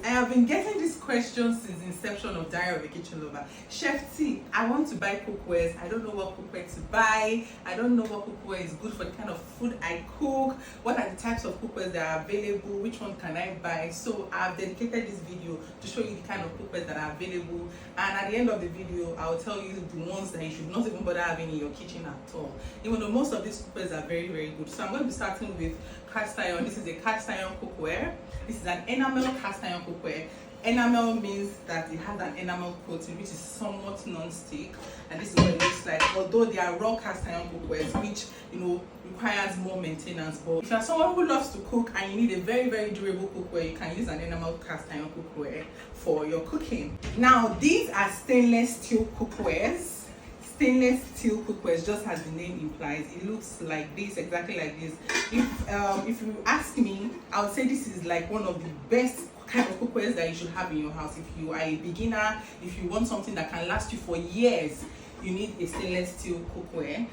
I have been getting this question since inception of Diary of a Kitchen Lover. Chef T, I want to buy cookwares. I don't know what cookware to buy. I don't know what cookware is good for the kind of food I cook. What are the types of cookwares that are available? Which one can I buy? So I've dedicated this video to show you the kind of cookwares that are available. And at the end of the video, I'll tell you the ones that you should not even bother having in your kitchen at all. Even though most of these cookwares are very, very good. So I'm going to be starting with cast iron. This is a cast iron cookware. This is an enamel cast iron cookware. Enamel means that it has an enamel coating which is somewhat non-stick, and this is what it looks like. Although they are raw cast iron cookwares, which requires more maintenance. But if you're someone who loves to cook and you need a very, very durable cookware, you can use an enamel cast iron cookware for your cooking. Now these are stainless steel cookwares. Stainless steel cookwares, just as the name implies. It looks like this, exactly like this. If you ask me, I would say this is like one of the best kind of cookwares that you should have in your house. If you are a beginner, if you want something that can last you for years, you need a stainless steel cookware.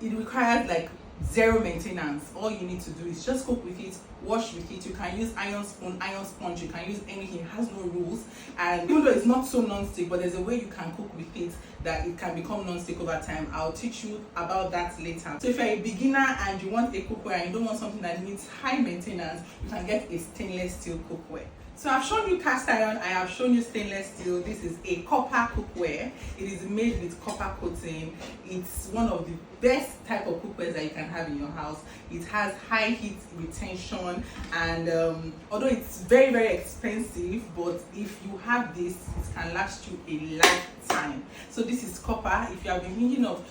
It requires like zero maintenance. All you need to do is just cook with it, wash with it. You can use iron spoon, iron sponge, you can use anything. It has no rules. And even though it's not so non-stick, but there's a way you can cook with it that it can become non-stick over time. I'll teach you about that later. So if you're a beginner and you want a cookware and you don't want something that needs high maintenance, you can get a stainless steel cookware. So I've shown you cast iron, I have shown you stainless steel. This is a copper cookware. It is made with copper coating. It's one of the best type of cookwares that you can have in your house. It has high heat retention, and although it's very, very expensive, but if you have this, it can last you a lifetime. So this is copper. If you have been thinking of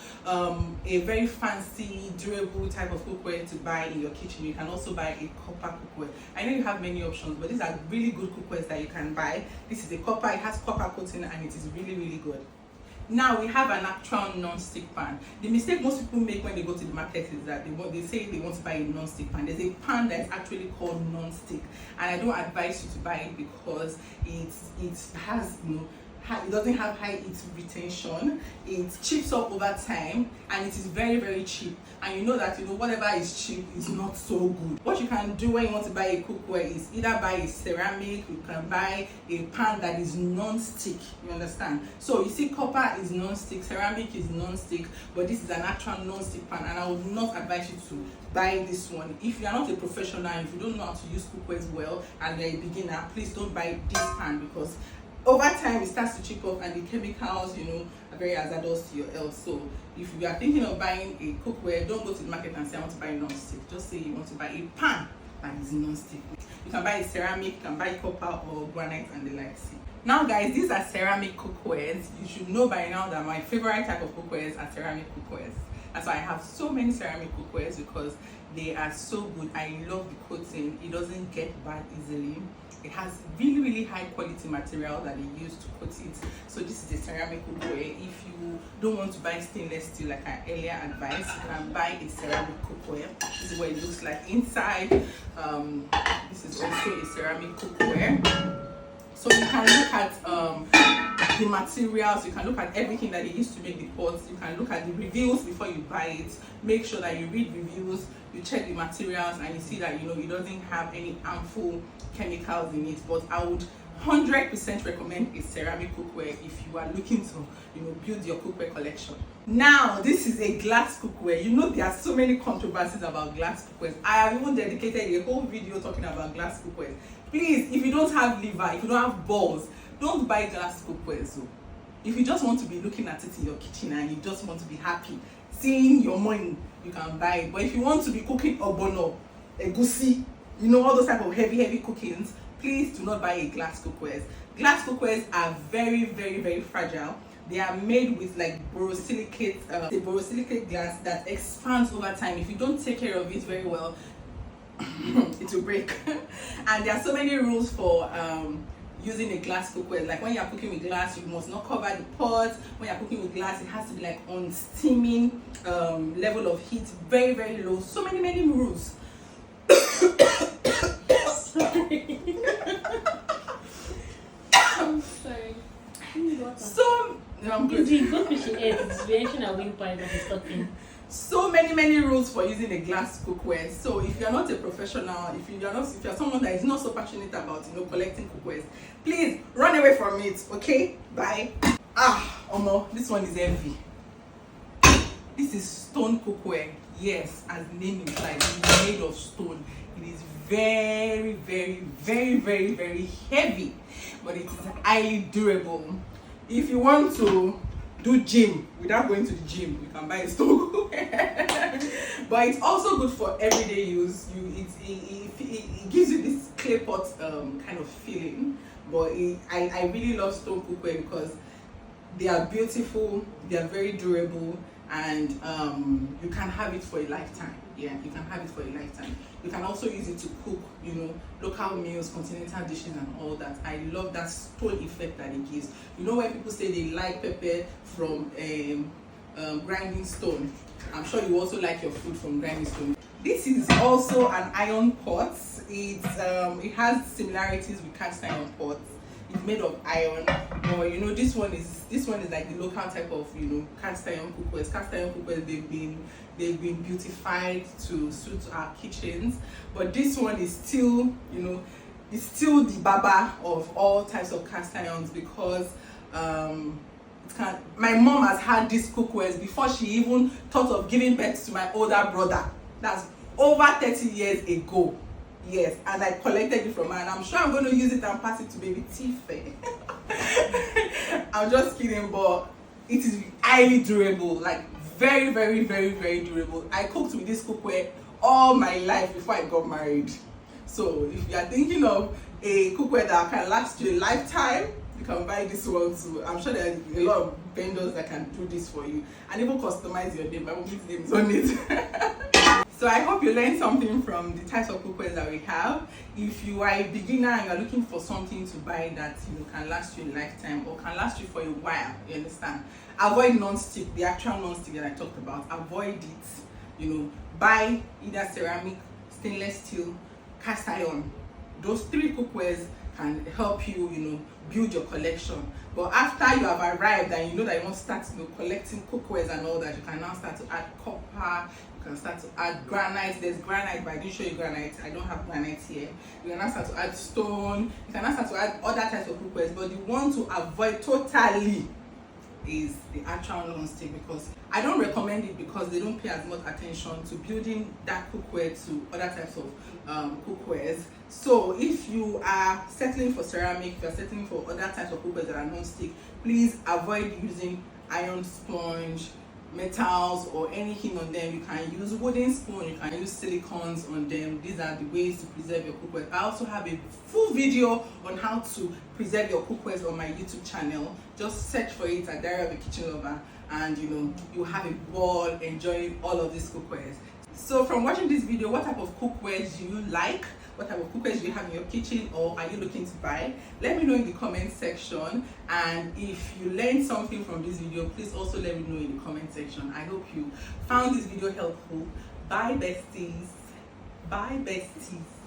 a very fancy, durable type of cookware to buy in your kitchen, you can also buy a copper cookware. I know you have many options, but these are really good cookwares that you can buy. This is a copper. It has copper coating and it is really, really good. Now we have an actual non-stick pan. The mistake most people make when they go to the market is that they say they want to buy a non-stick pan. There's a pan that is actually called non-stick, and I don't advise you to buy it because it has it doesn't have high heat retention. It chips up over time, and it is very, very cheap. And you know that whatever is cheap is not so good. What you can do when you want to buy a cookware is either buy a ceramic, you can buy a pan that is non-stick. You understand? So you see, copper is non-stick, ceramic is non-stick, but this is an actual non-stick pan, and I would not advise you to buy this one. If you are not a professional, if you don't know how to use cookwares well and you're a beginner, please don't buy this pan, because over time it starts to chip off and the chemicals are very hazardous to your health. So if you are thinking of buying a cookware, don't go to the market and say I want to buy a non-stick. Just say you want to buy a pan that is non-stick. You can buy a ceramic, you can buy copper or granite and the likes. Now guys, these are ceramic cookwares. You should know by now that my favorite type of cookwares are ceramic cookwares. That's why I have so many ceramic cookwares, because they are so good. I love the coating. It doesn't get bad easily. It has really, really high quality material that they use to coat it. So this is a ceramic cookware. If you don't want to buy stainless steel like I earlier advised, you can buy a ceramic cookware. This is what it looks like inside. This is also a ceramic cookware. So you can look at the materials, you can look at everything that they used to make the pots, you can look at the reviews before you buy it. Make sure that you read reviews, you check the materials, and you see that it doesn't have any harmful chemicals in it. But I would 100% recommend a ceramic cookware if you are looking to build your cookware collection. Now this is a glass cookware. There are so many controversies about glass cookwares. I have even dedicated a whole video talking about glass cookwares. Please, if you don't have liver, if you don't have balls, don't buy glass cookware. So if you just want to be looking at it in your kitchen and you just want to be happy seeing your money, you can buy it. But if you want to be cooking ogbono, egusi, all those type of heavy cookings, please do not buy a glass cookware. Glass cookwares are very, very, very fragile. They are made with like borosilicate, the borosilicate glass that expands over time. If you don't take care of it very well, it will break. And there are so many rules for using a glass cookware. Like when you're cooking with glass, you must not cover the pot. When you're cooking with glass, it has to be like on steaming level of heat, very, very low. So many rules. Sorry. I'm sorry. So I'm good. It's reaction and wind pipe that is talking. so many rules for using a glass cookware. So if you're not a professional, if you're someone that is not so passionate about collecting cookwares, please run away from it. Okay, bye. This one is heavy. This is stone cookware. Yes, as the name implies, it is made of stone. It is very heavy, but it is highly durable. If you want to do gym without going to the gym, you can buy a stone cookware. But it's also good for everyday use. It gives you this clay pot kind of feeling. But I really love stone cookware because they are beautiful, they are very durable, and you can have it for a lifetime. Yeah, you can have it for a lifetime. You can also use it to cook, local meals, continental dishes, and all that. I love that stone effect that it gives. When people say they like pepper from grinding stone, I'm sure you also like your food from grinding stone. This is also an iron pot. It has similarities with cast iron pots. It's made of iron, but this one is like the local type of cast iron cookwares. Cast iron cookwares, they've been beautified to suit our kitchens, but this one is still it's still the baba of all types of cast irons, because my mom has had these cookwares before she even thought of giving birth to my older brother. That's over 30 years ago. Yes, and I collected it from her, and I'm sure I'm going to use it and pass it to baby Tife. I'm just kidding, but it is highly durable, like very durable. I cooked with this cookware all my life before I got married. So if you are thinking of a cookware that can last you a lifetime, you can buy this one too. I'm sure there are a lot of vendors that can do this for you and even customize your name. My mom's name is on it. So I hope you learned something from the types of cookwares that we have. If you are a beginner and you're looking for something to buy that can last you a lifetime or can last you for a while, you understand? Avoid non-stick, the actual non-stick that I talked about. Avoid it. Buy either ceramic, stainless steel, cast iron. Those 3 cookwares can help you, build your collection. But after you have arrived and that you want to start collecting cookwares and all that, you can now start to add copper. You can start to add granite. There's granite, but I didn't show you granite. I don't have granite here. You can now start to add stone. You can now start to add other types of cookwares. But the one to avoid totally is the actual non-stick, because I don't recommend it, because they don't pay as much attention to building that cookware to other types of cookwares. So if you are settling for ceramic, if you're settling for other types of cookwares that are non-stick, please avoid using iron sponge, metals, or anything on them. You can use wooden spoon, you can use silicones on them. These are the ways to preserve your cookware. I also have a full video on how to preserve your cookwares on my YouTube channel. Just search for it at Diary of a Kitchen Lover, and you have a ball enjoying all of these cookwares. So from watching this video, what type of cookwares do you like? What type of cookwares do you have in your kitchen, or are you looking to buy? Let me know in the comment section. And if you learned something from this video, please also let me know in the comment section. I hope you found this video helpful. Bye besties. Bye besties.